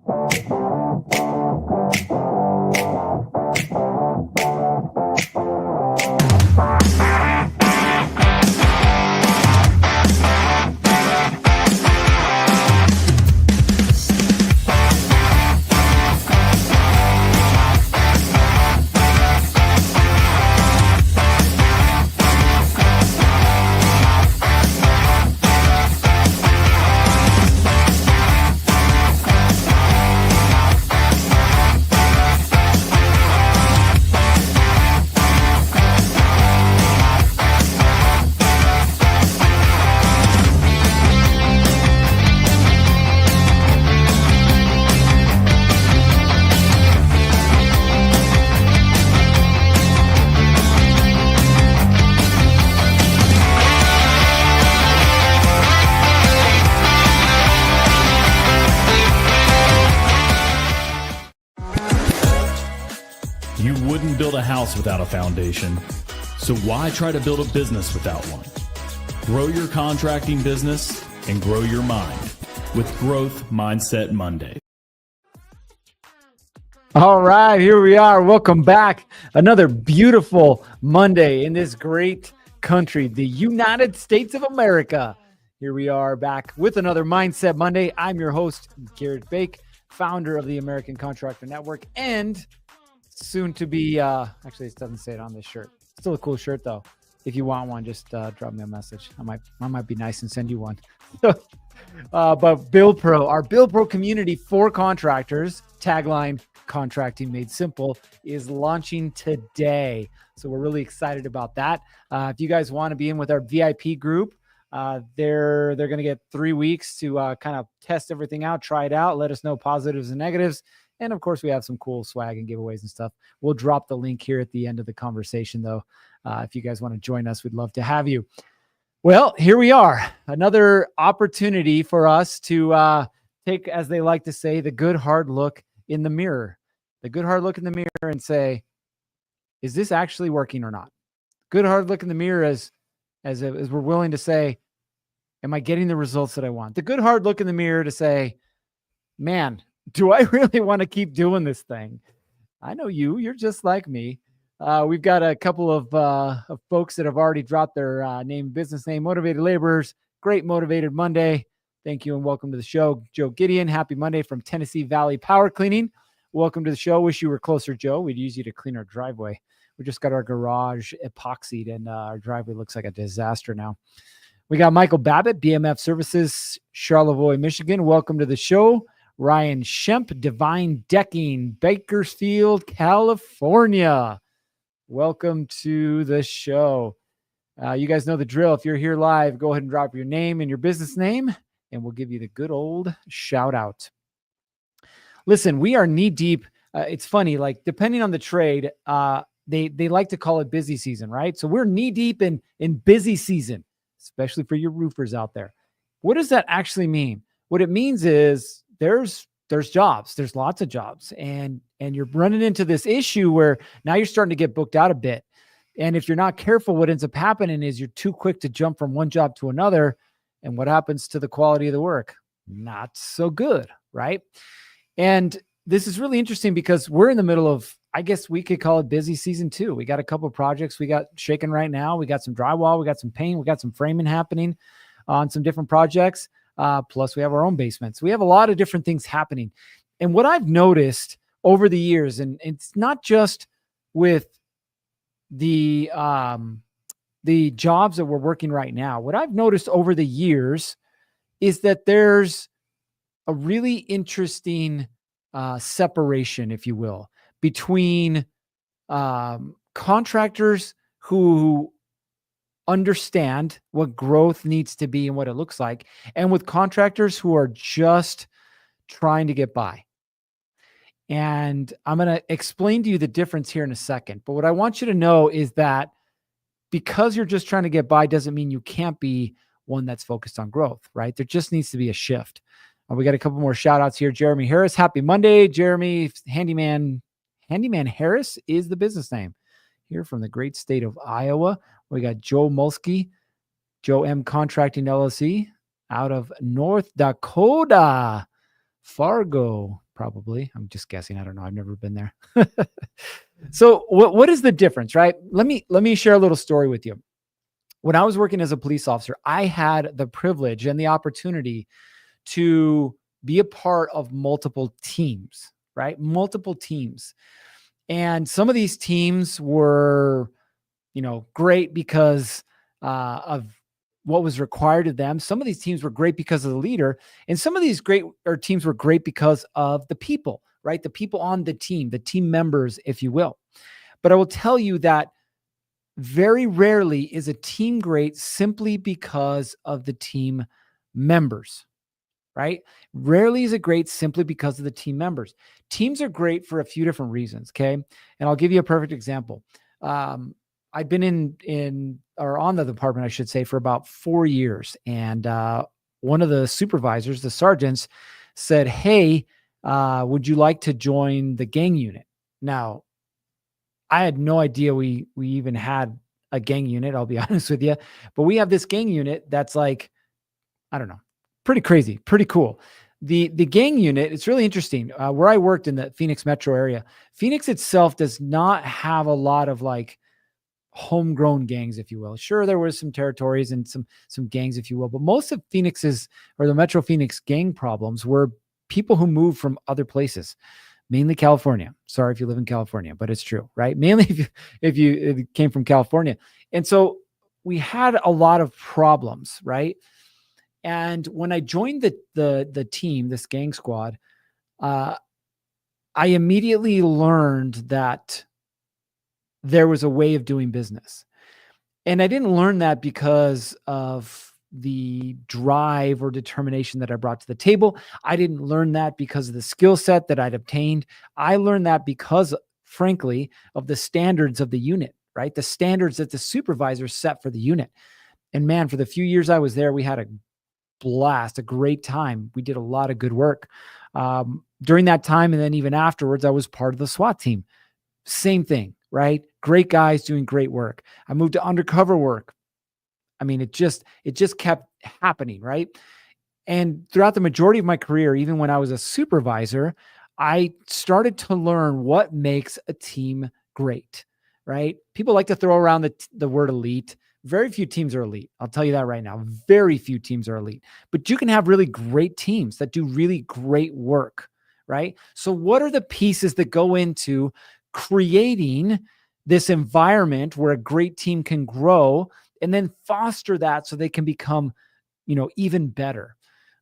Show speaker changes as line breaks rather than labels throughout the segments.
You wouldn't build a house without a foundation, so why try to build a business without one? Grow your contracting business and grow your mind with Growth Mindset Monday.
All right, here we are. Welcome back. Another beautiful Monday in this great country, the United States of America. Here we are back with another Mindset Monday. I'm your host, Garrett Bake, founder of the American Contractor Network, and soon to be, actually it doesn't say it on this shirt. Still a cool shirt though. If you want one, just drop me a message. I might be nice and send you one. But Build Pro, our Build Pro community for contractors, tagline, contracting made simple, is launching today. So we're really excited about that. If you guys want to be in with our VIP group, they're going to get 3 weeks to kind of test everything out, try it out, let us know positives and negatives. And of course, we have some cool swag and giveaways and stuff. We'll drop the link here at the end of the conversation, though. If you guys want to join us, we'd love to have you. Well, here we are. Another opportunity for us to take, as they like to say, the good hard look in the mirror. The good hard look in the mirror and say, is this actually working or not? Good hard look in the mirror as we're willing to say, am I getting the results that I want? The good hard look in the mirror to say, man, do I really want to keep doing this thing? I know you're just like me. We've got a couple of folks that have already dropped their business name, Motivated Laborers. Great Motivated Monday. Thank you and welcome to the show. Joe Gideon, happy Monday from Tennessee Valley Power Cleaning. Welcome to the show. Wish you were closer, Joe. We'd use you to clean our driveway. We just got our garage epoxied and our driveway looks like a disaster now. We got Michael Babbitt, BMF Services, Charlevoix, Michigan. Welcome to the show. Ryan Shemp, Divine Decking, Bakersfield, California. Welcome to the show. You guys know the drill. If you're here live, go ahead and drop your name and your business name, and we'll give you the good old shout out. Listen, we are knee deep. It's funny, like depending on the trade, they like to call it busy season, right? So we're knee deep in busy season, especially for your roofers out there. What does that actually mean? What it means is there's jobs, there's lots of jobs, and you're running into this issue where now you're starting to get booked out a bit. And if you're not careful, what ends up happening is you're too quick to jump from one job to another. And what happens to the quality of the work? Not so good, right? And this is really interesting because we're in the middle of, I guess we could call it busy season too. We got a couple of projects we got shaking right now. We got some drywall, we got some paint, we got some framing happening on some different projects. Plus we have our own basements. We have a lot of different things happening. And what I've noticed over the years, and it's not just with the jobs that we're working right now, what I've noticed over the years is that there's a really interesting separation, if you will, between contractors who understand what growth needs to be and what it looks like, and with contractors who are just trying to get by. And I'm going to explain to you the difference here in a second. But what I want you to know is that because you're just trying to get by doesn't mean you can't be one that's focused on growth, right? There just needs to be a shift. We got a couple more shout outs here. Jeremy Harris, happy Monday. Jeremy, Handyman Harris is the business name here from the great state of Iowa. We got Joe Mulsky, Joe M Contracting LLC out of North Dakota, Fargo, probably. I'm just guessing. I don't know. I've never been there. So what is the difference, right? Let me share a little story with you. When I was working as a police officer, I had the privilege and the opportunity to be a part of multiple teams, right? Multiple teams. And some of these teams were, great because of what was required of them. Some of these teams were great because of the leader, and some of these teams were great because of the people, right? The people on the team members, if you will. But I will tell you that very rarely is a team great simply because of the team members, right? Rarely is it great simply because of the team members. Teams are great for a few different reasons, okay? And I'll give you a perfect example. I've been on the department, I should say, for about 4 years. And one of the supervisors, the sergeants, said, "Hey, would you like to join the gang unit?" Now, I had no idea we even had a gang unit, I'll be honest with you. But we have this gang unit that's like, I don't know, pretty crazy, pretty cool. The gang unit, it's really interesting. Where I worked in the Phoenix metro area, Phoenix itself does not have a lot of like homegrown gangs, if you will. Sure, there was some territories and some gangs, if you will, but most of Phoenix's or the Metro Phoenix gang problems were people who moved from other places, mainly California. Sorry if you live in California, but it's true, right? Mainly if you came from California. And so we had a lot of problems, right? And when I joined the team, this gang squad, I immediately learned that there was a way of doing business. And I didn't learn that because of the drive or determination that I brought to the table. I didn't learn that because of the skill set that I'd obtained. I learned that because, frankly, of the standards of the unit, right? The standards that the supervisor set for the unit. And man, for the few years I was there, we had a blast, a great time. We did a lot of good work. During that time, and then even afterwards, I was part of the SWAT team. Same thing, right? Great guys doing great work. I moved to undercover work. I mean, it just kept happening, right? And throughout the majority of my career, even when I was a supervisor, I started to learn what makes a team great, right? People like to throw around the word elite. Very few teams are elite. I'll tell you that right now. Very few teams are elite. But you can have really great teams that do really great work, right? So what are the pieces that go into creating this environment where a great team can grow and then foster that so they can become, even better?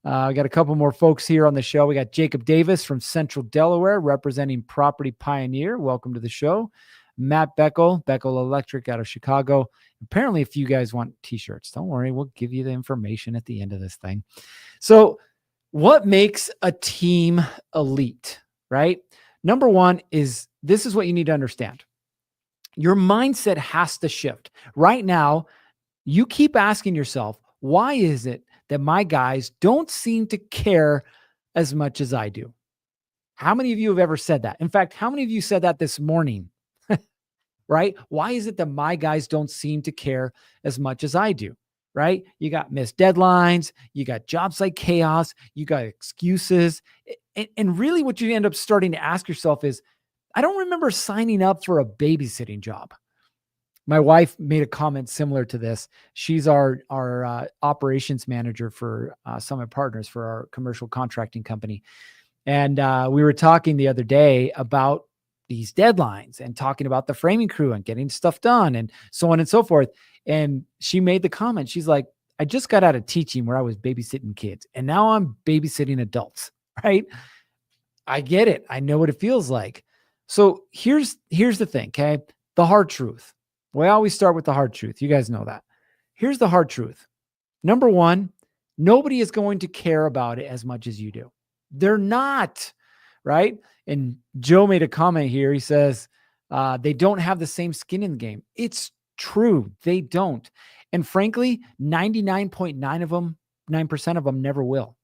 I got a couple more folks here on the show. We got Jacob Davis from Central Delaware representing Property Pioneer. Welcome to the show. Matt Beckel Electric out of Chicago. Apparently, if you guys want t-shirts, don't worry. We'll give you the information at the end of this thing. So what makes a team elite, right? Number one is, this is what you need to understand. Your mindset has to shift. Right now, you keep asking yourself, why is it that my guys don't seem to care as much as I do? How many of you have ever said that? In fact, how many of you said that this morning? Right? Why is it that my guys don't seem to care as much as I do? Right? You got missed deadlines, you got job site chaos, you got excuses. And really what you end up starting to ask yourself is, I don't remember signing up for a babysitting job. My wife made a comment similar to this. She's our operations manager for Summit Partners, for our commercial contracting company. And we were talking the other day about these deadlines and talking about the framing crew and getting stuff done and so on and so forth. And she made the comment. She's like, I just got out of teaching where I was babysitting kids and now I'm babysitting adults, right? I get it. I know what it feels like. So here's the thing, okay? The hard truth. We always start with the hard truth. You guys know that. Here's the hard truth. Number one, nobody is going to care about it as much as you do. They're not, right? And Joe made a comment here. He says, they don't have the same skin in the game. It's true. They don't. And frankly, 99.9% of them never will.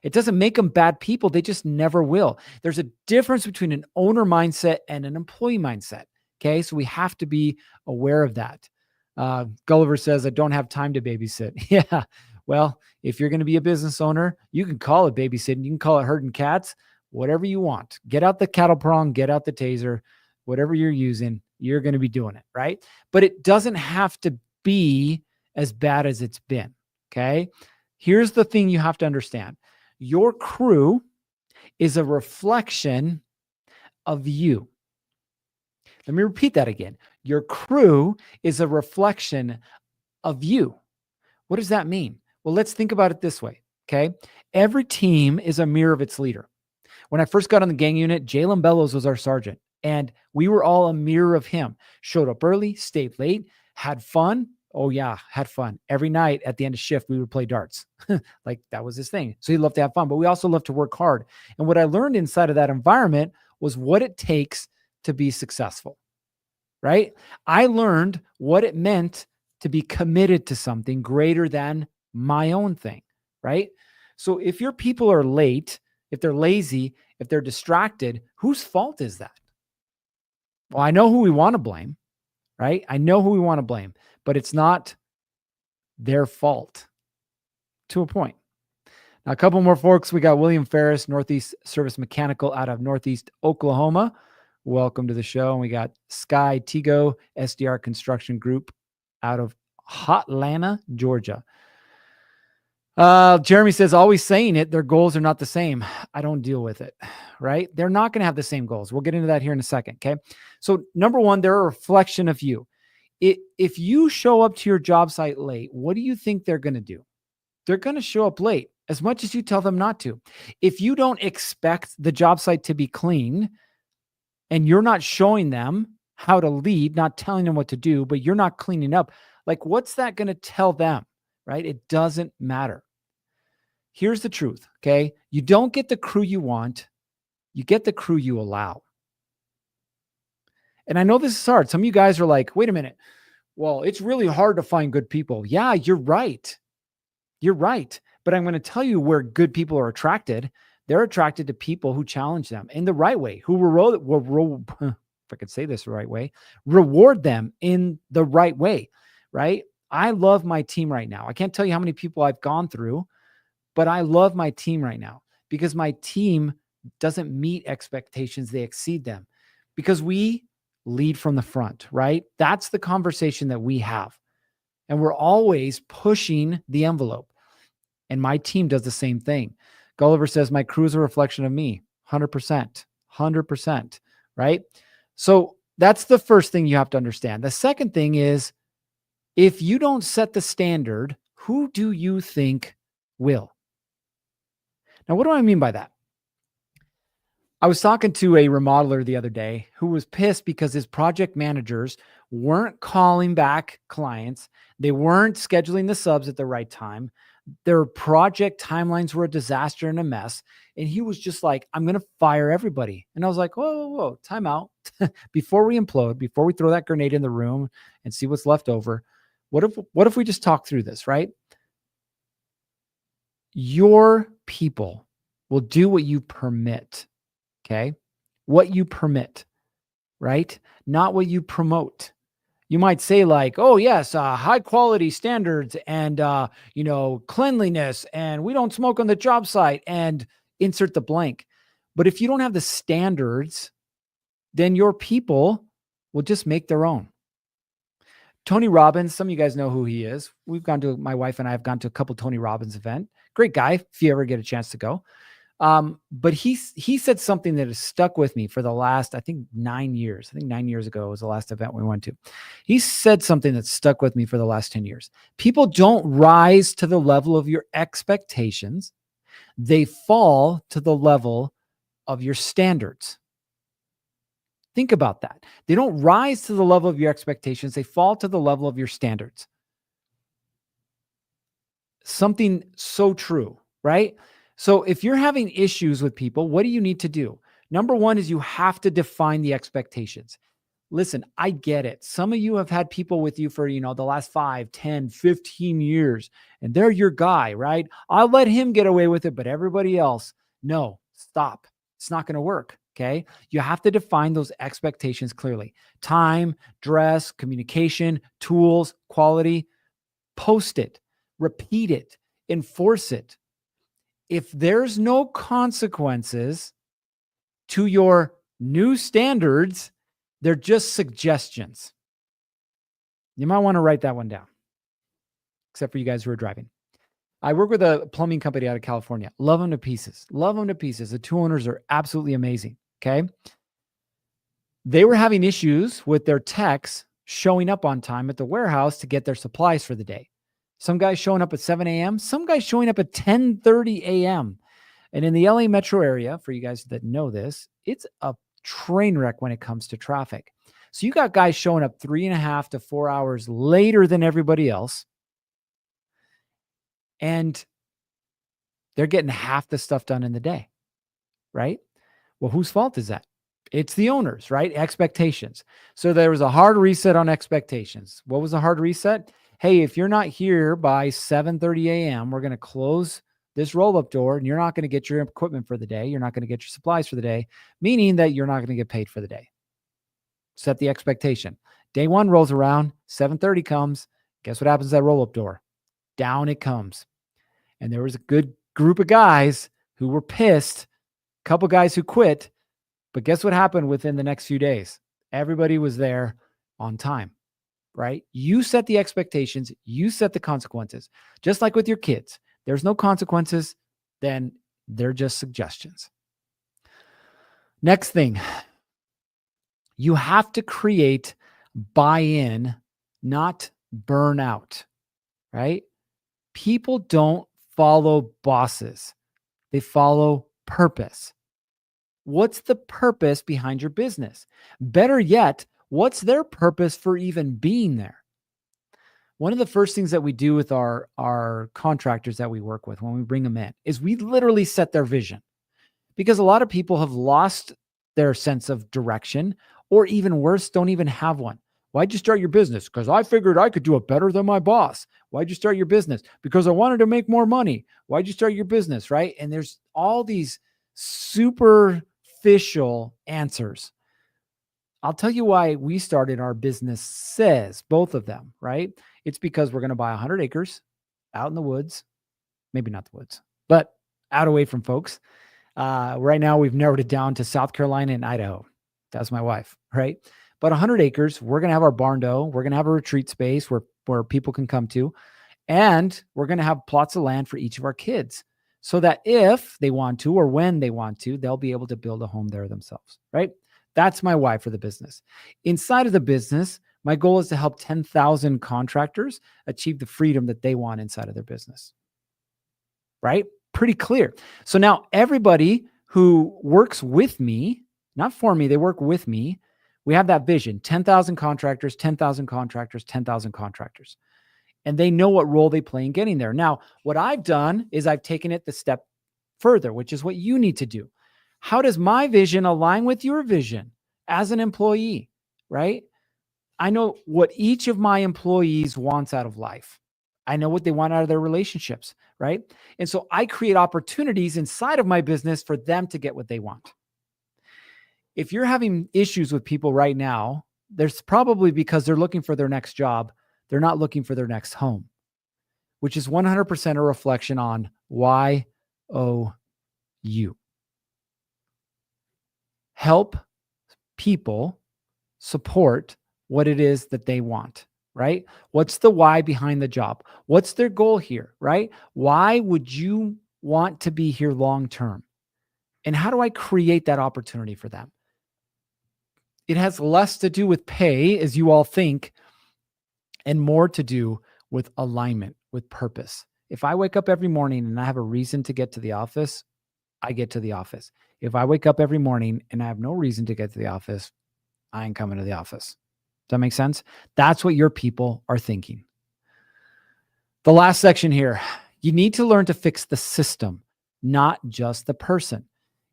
It doesn't make them bad people. They just never will. There's a difference between an owner mindset and an employee mindset. Okay. So we have to be aware of that. Gulliver says, I don't have time to babysit. Yeah. Well, if you're going to be a business owner, you can call it babysitting. You can call it herding cats. whatever you want. Get out the cattle prong, get out the taser, whatever you're using, you're going to be doing it, right? But it doesn't have to be as bad as it's been, okay? Here's the thing you have to understand. Your crew is a reflection of you. Let me repeat that again. Your crew is a reflection of you. What does that mean? Well, let's think about it this way, okay? Every team is a mirror of its leader. When I first got on the gang unit, Jalen Bellows was our sergeant, and we were all a mirror of him. Showed up early, stayed late, had fun. Oh yeah, had fun. Every night at the end of shift, we would play darts. Like that was his thing. So he loved to have fun, but we also loved to work hard. And what I learned inside of that environment was what it takes to be successful, right? I learned what it meant to be committed to something greater than my own thing, right? So if your people are late, if they're lazy, if they're distracted, whose fault is that? Well, I know who we want to blame, right? I know who we want to blame, but it's not their fault to a point. Now, a couple more folks. We got William Ferris, Northeast Service Mechanical out of Northeast Oklahoma. Welcome to the show. And we got Sky Tigo, SDR Construction Group out of Hotlanta, Georgia. Jeremy says, always saying it, their goals are not the same. I don't deal with it, right? They're not going to have the same goals. We'll get into that here in a second, okay? So number one, they're a reflection of you. If you show up to your job site late, what do you think they're going to do? They're going to show up late as much as you tell them not to. If you don't expect the job site to be clean and you're not showing them how to lead, not telling them what to do, but you're not cleaning up, like what's that going to tell them, right? It doesn't matter. Here's the truth, okay? You don't get the crew you want. You get the crew you allow. And I know this is hard. Some of you guys are like, wait a minute. Well, it's really hard to find good people. Yeah, you're right. You're right. But I'm going to tell you where good people are attracted. They're attracted to people who challenge them in the right way, who if I could say this the right way, reward them in the right way, right? I love my team right now. I can't tell you how many people I've gone through, but I love my team right now because my team doesn't meet expectations. They exceed them because we lead from the front, right? That's the conversation that we have. And we're always pushing the envelope. And my team does the same thing. Gulliver says, my crew is a reflection of me. 100%, right? So that's the first thing you have to understand. The second thing is, if you don't set the standard, who do you think will? Now, what do I mean by that? I was talking to a remodeler the other day who was pissed because his project managers weren't calling back clients. They weren't scheduling the subs at the right time. Their project timelines were a disaster and a mess. And he was just like, I'm going to fire everybody. And I was like, whoa, time out. Before we implode, before we throw that grenade in the room and see what's left over, what if we just talk through this, right? Your people will do what you permit. Okay. What you permit, right? Not what you promote. You might say like, oh yes, high quality standards and, cleanliness, and we don't smoke on the job site, and insert the blank. But if you don't have the standards, then your people will just make their own. Tony Robbins, some of you guys know who he is. My wife and I have gone to a couple Tony Robbins event. Great guy, if you ever get a chance to go. But he said something that has stuck with me for the last, 9 years. 9 years ago was the last event we went to. He said something that stuck with me for the last 10 years. People don't rise to the level of your expectations. They fall to the level of your standards. Think about that. They don't rise to the level of your expectations. They fall to the level of your standards. Something so true, right? So if you're having issues with people, what do you need to do? Number one is you have to define the expectations. Listen, I get it. Some of you have had people with you for, the last 5, 10, 15 years, and they're your guy, right? I'll let him get away with it, but everybody else, no, stop. It's not going to work. Okay. You have to define those expectations clearly. Time, dress, communication, tools, quality. Post it, repeat it, enforce it. If there's no consequences, to your new standards, they're just suggestions. You might want to write that one down, except for you guys who are driving. I work with a plumbing company out of California. Love them to pieces. Love them to pieces. The two owners are absolutely amazing. Okay. They were having issues with their techs showing up on time at the warehouse to get their supplies for the day. Some guys showing up at 7 a.m., some guys showing up at 10:30 a.m. And in the LA metro area, for you guys that know this, it's a train wreck when it comes to traffic. So you got guys showing up 3.5 to 4 hours later than everybody else. And they're getting half the stuff done in the day, right? Well, whose fault is that? It's the owners, right? Expectations. So there was a hard reset on expectations. What was the hard reset? Hey, if you're not here by 7:30 a.m., we're going to close this roll-up door and you're not going to get your equipment for the day. You're not going to get your supplies for the day, meaning that you're not going to get paid for the day. Set the expectation. Day one rolls around, 7:30 comes. Guess what happens to that roll-up door? Down it comes. And there was a good group of guys who were pissed, a couple guys who quit, but guess what happened within the next few days? Everybody was there on time, right? You set the expectations, you set the consequences. Just like with your kids, there's no consequences, then they're just suggestions. Next thing, you have to create buy-in, not burnout, right? People don't follow bosses. They follow purpose. What's the purpose behind your business? Better yet, what's their purpose for even being there? One of the first things that we do with our contractors that we work with when we bring them in is we literally set their vision, because a lot of people have lost their sense of direction, or even worse, don't even have one. Why'd you start your business? Because I figured I could do it better than my boss. Why'd you start your business? Because I wanted to make more money. Why'd you start your business, right? And there's all these superficial answers. I'll tell you why we started our businesses, both of them, right? It's because we're going to buy 100 acres out in the woods, maybe not the woods, but out away from folks. Right now, we've narrowed it down to South Carolina and Idaho. That's my wife, right? But 100 acres, we're going to have our barn dough. We're going to have a retreat space where people can come to. And we're going to have plots of land for each of our kids so that if they want to, or when they want to, they'll be able to build a home there themselves, right? That's my why for the business. Inside of the business, my goal is to help 10,000 contractors achieve the freedom that they want inside of their business, right? Pretty clear. So now everybody who works with me, not for me, they work with me. We have that vision, 10,000 contractors, 10,000 contractors, 10,000 contractors. And they know what role they play in getting there. Now, what I've done is I've taken it the step further, which is what you need to do. How does my vision align with your vision as an employee, right? I know what each of my employees wants out of life. I know what they want out of their relationships, right? And so I create opportunities inside of my business for them to get what they want. If you're having issues with people right now, there's probably because they're looking for their next job. They're not looking for their next home, which is 100% a reflection on YOU. Help people support what it is that they want, right? What's the why behind the job? What's their goal here, right? Why would you want to be here long-term? And how do I create that opportunity for them? It has less to do with pay, as you all think, and more to do with alignment, with purpose. If I wake up every morning and I have a reason to get to the office, I get to the office. If I wake up every morning and I have no reason to get to the office, I ain't coming to the office. Does that make sense? That's what your people are thinking. The last section here, you need to learn to fix the system, not just the person.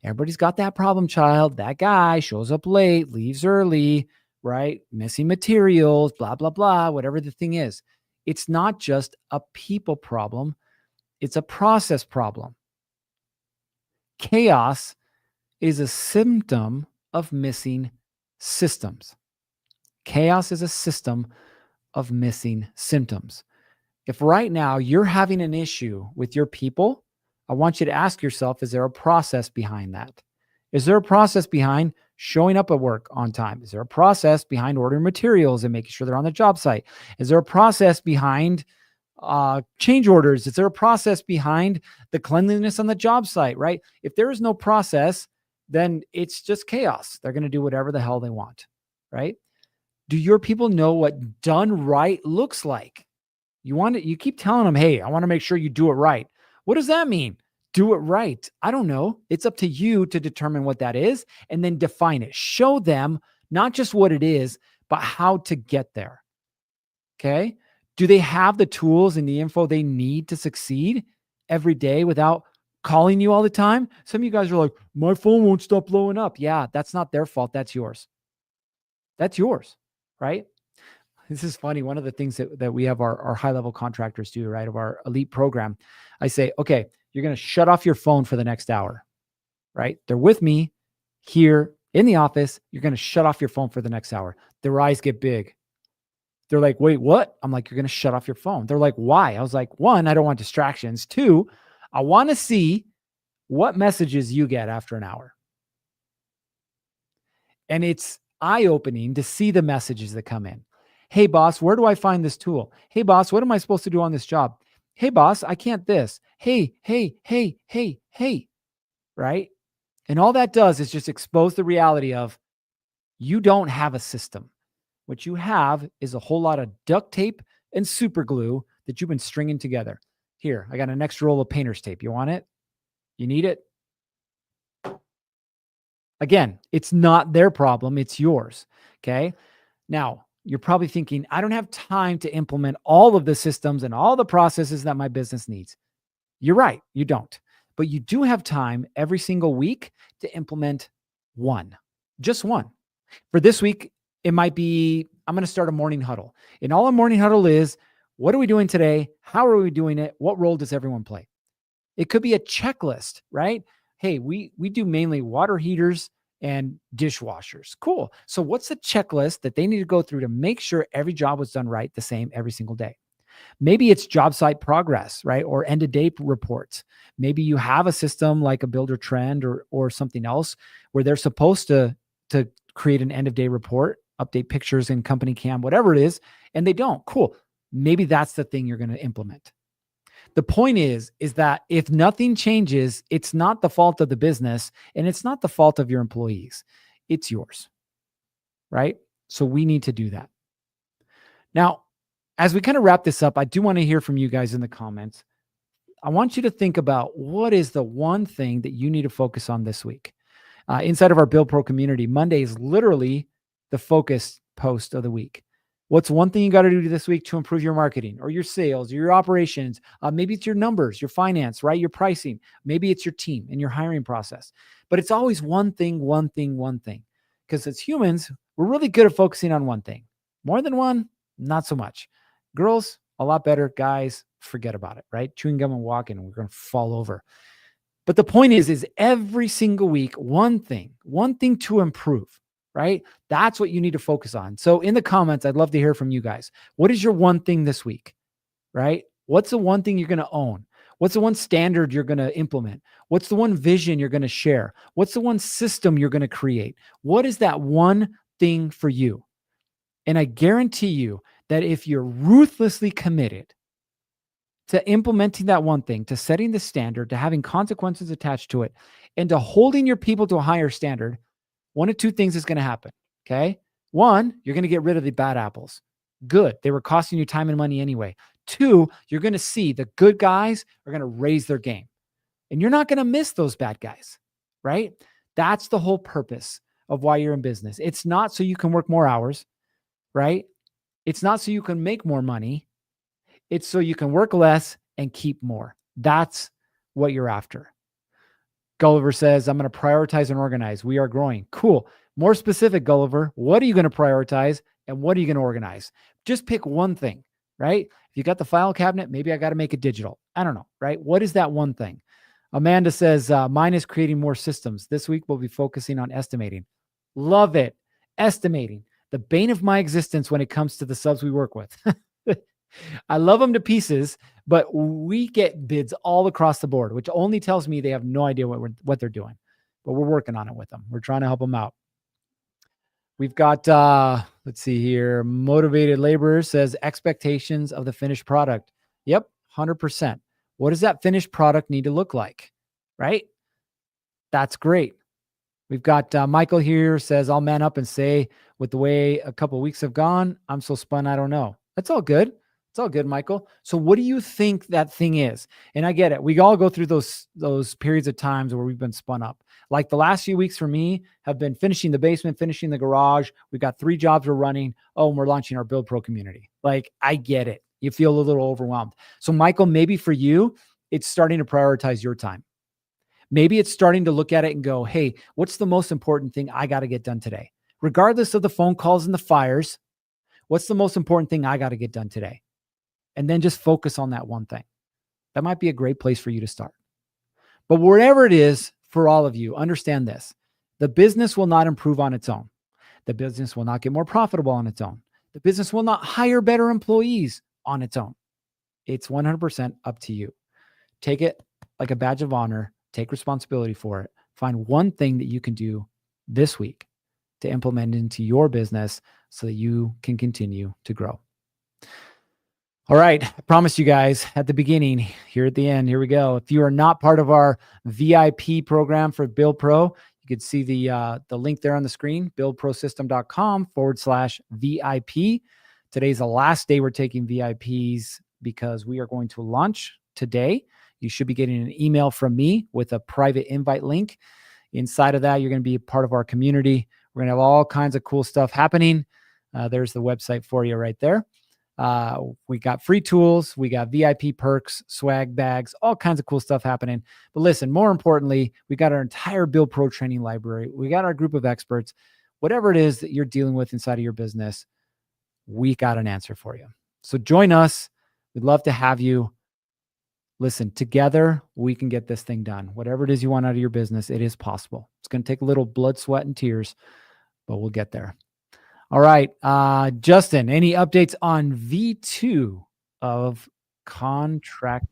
Everybody's got that problem child. That guy shows up late, leaves early, right? Missing materials, blah, blah, blah, whatever the thing is. It's not just a people problem. It's a process problem. Chaos is a symptom of missing systems. Chaos is a system of missing symptoms. If right now you're having an issue with your people, I want you to ask yourself, is there a process behind that? Is there a process behind showing up at work on time? Is there a process behind ordering materials and making sure they're on the job site? Is there a process behind change orders? Is there a process behind the cleanliness on the job site, right? If there is no process, then it's just chaos. They're going to do whatever the hell they want, right? Do your people know what done right looks like? You keep telling them, hey, I want to make sure you do it right. What does that mean? Do it right. I don't know. It's up to you to determine what that is and then define it. Show them not just what it is, but how to get there. Okay. Do they have the tools and the info they need to succeed every day without calling you all the time? Some of you guys are like, my phone won't stop blowing up. Yeah, that's not their fault. That's yours. That's yours, right? This is funny. One of the things that we have our high-level contractors do, right, of our elite program, I say, okay, you're going to shut off your phone for the next hour, right? They're with me here in the office. You're going to shut off your phone for the next hour. Their eyes get big. They're like, wait, what? I'm like, you're going to shut off your phone. They're like, why? I was like, one, I don't want distractions. Two, I want to see what messages you get after an hour. And it's eye-opening to see the messages that come in. Hey, boss, where do I find this tool? Hey, boss, what am I supposed to do on this job? Hey, boss, I can't this. Hey, right? And all that does is just expose the reality of you don't have a system. What you have is a whole lot of duct tape and super glue that you've been stringing together. Here, I got an extra roll of painter's tape. You want it? You need it? Again, it's not their problem. It's yours. Okay. Now, you're probably thinking, I don't have time to implement all of the systems and all the processes that my business needs. You're right. You don't. But you do have time every single week to implement one, just one. For this week, it might be, I'm going to start a morning huddle. And all a morning huddle is, what are we doing today? How are we doing it? What role does everyone play? It could be a checklist, right? Hey, we do mainly water heaters and dishwashers. Cool. So what's the checklist that they need to go through to make sure every job was done right the same every single day? Maybe it's job site progress, right? Or end of day reports. Maybe you have a system like a Builder Trend or something else where they're supposed to create an end of day report, update pictures in company cam, whatever it is, and they don't. Cool. Maybe that's the thing you're going to implement. The point is that if nothing changes, it's not the fault of the business and it's not the fault of your employees. It's yours, right? So we need to do that. Now, as we kind of wrap this up, I do want to hear from you guys in the comments. I want you to think about what is the one thing that you need to focus on this week. Inside of our Build Pro community, Monday is literally the focus post of the week. What's one thing you got to do this week to improve your marketing or your sales or your operations? Maybe it's your numbers, your finance, right? Your pricing. Maybe it's your team and your hiring process. But it's always one thing. Because as humans, we're really good at focusing on one thing. More than one, not so much. Girls, a lot better. Guys, forget about it, right? Chewing gum and walking, we're going to fall over. But the point is every single week, one thing to improve. Right? That's what you need to focus on. So in the comments, I'd love to hear from you guys. What is your one thing this week? Right? What's the one thing you're going to own? What's the one standard you're going to implement? What's the one vision you're going to share? What's the one system you're going to create? What is that one thing for you? And I guarantee you that if you're ruthlessly committed to implementing that one thing, to setting the standard, to having consequences attached to it, and to holding your people to a higher standard, one of two things is going to happen, okay? One, you're going to get rid of the bad apples. Good. They were costing you time and money anyway. Two, you're going to see the good guys are going to raise their game. And you're not going to miss those bad guys, right? That's the whole purpose of why you're in business. It's not so you can work more hours, right? It's not so you can make more money. It's so you can work less and keep more. That's what you're after. Gulliver says, I'm going to prioritize and organize. We are growing. Cool. More specific, Gulliver. What are you going to prioritize and what are you going to organize? Just pick one thing, right? If you got the file cabinet, maybe I got to make it digital. I don't know, right? What is that one thing? Amanda says, mine is creating more systems. This week, we'll be focusing on estimating. Love it. Estimating. The bane of my existence when it comes to the subs we work with. I love them to pieces, but we get bids all across the board, which only tells me they have no idea what they're doing. but we're working on it with them. We're trying to help them out. We've got, let's see here. Motivated Laborer says expectations of the finished product. Yep, 100%. What does that finished product need to look like? Right? That's great. We've got Michael here says, I'll man up and say, with the way a couple of weeks have gone, I'm so spun, I don't know. That's all good. It's all good, Michael. So what do you think that thing is? And I get it. We all go through those periods of times where we've been spun up. Like the last few weeks for me have been finishing the basement, finishing the garage. We've got 3 jobs we're running. Oh, and we're launching our Build Pro community. Like, I get it. You feel a little overwhelmed. So Michael, maybe for you, it's starting to prioritize your time. Maybe it's starting to look at it and go, hey, what's the most important thing I got to get done today? Regardless of the phone calls and the fires, what's the most important thing I got to get done today? And then just focus on that one thing. That might be a great place for you to start. But wherever it is for all of you, understand this. The business will not improve on its own. The business will not get more profitable on its own. The business will not hire better employees on its own. It's 100% up to you. Take it like a badge of honor. Take responsibility for it. Find one thing that you can do this week to implement into your business so that you can continue to grow. All right. I promised you guys at the beginning, here at the end, here we go. If you are not part of our VIP program for Build Pro, you can see the link there on the screen, buildprosystem.com/VIP. Today's the last day we're taking VIPs because we are going to launch today. You should be getting an email from me with a private invite link. Inside of that, you're going to be a part of our community. We're going to have all kinds of cool stuff happening. There's the website for you right there. We got free tools. We got VIP perks, swag bags, all kinds of cool stuff happening. But listen, more importantly, we got our entire Build Pro training library. We got our group of experts. Whatever it is that you're dealing with inside of your business, we got an answer for you. So join us. We'd love to have you. Listen, together, we can get this thing done. Whatever it is you want out of your business, it is possible. It's going to take a little blood, sweat, and tears, but we'll get there. All right. Justin, any updates on V2 of contractor?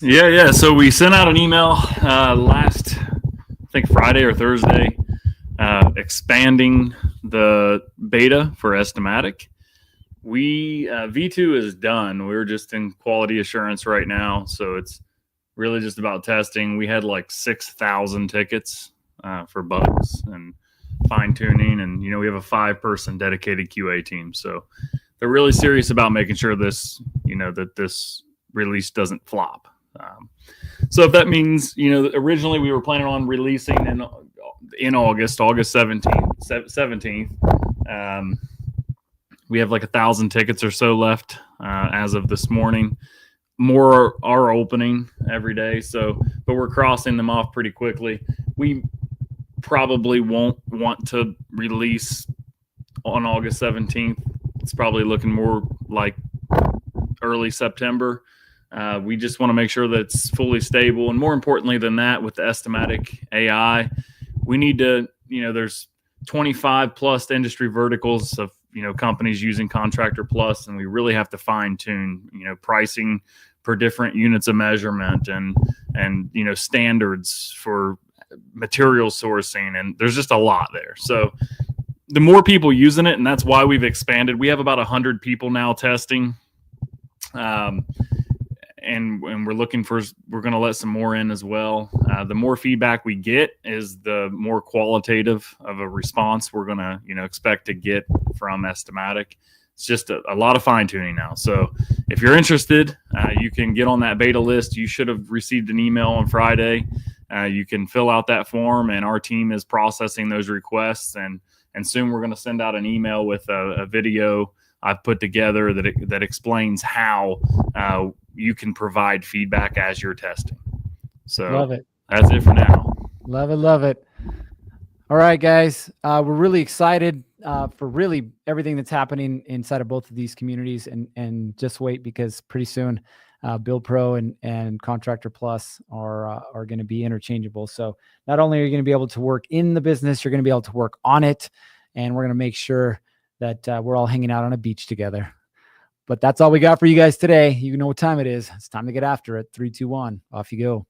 Yeah. So we sent out an email last, I think Friday or Thursday, expanding the beta for Estimatic. V2 is done. We're just in quality assurance right now. So it's really just about testing. We had like 6,000 tickets for bugs and fine tuning. And, we have a 5-person dedicated QA team. So they're really serious about making sure this, that this release doesn't flop. So if that means, originally we were planning on releasing in August 17th. We have like 1,000 tickets or so left as of this morning. More are opening every day. But we're crossing them off pretty quickly. We probably won't want to release on August 17th. It's probably looking more like early September. We just want to make sure that it's fully stable. And more importantly than that, with the Estimatic AI, we need to, there's 25 plus industry verticals of, companies using Contractor Plus, and we really have to fine tune, pricing per different units of measurement and standards for material sourcing. And there's just a lot there. So the more people using it, and that's why we've expanded. We have about 100 people now testing. And we're going to let some more in as well. The more feedback we get is the more qualitative of a response we're going to, expect to get from Estimatic. It's just a lot of fine tuning now. So if you're interested, you can get on that beta list. You should have received an email on Friday. You can fill out that form, and our team is processing those requests. And soon we're going to send out an email with a video I've put together that explains how you can provide feedback as you're testing. So
love it.
That's it for now.
Love it. Love it. All right, guys. We're really excited for really everything that's happening inside of both of these communities, and just wait, because pretty soon Build Pro and Contractor Plus are going to be interchangeable. So not only are you going to be able to work in the business, you're going to be able to work on it, and we're going to make sure that we're all hanging out on a beach together. But that's all we got for you guys today. You know what time it is. It's time to get after it. 3, 2, 1. Off you go.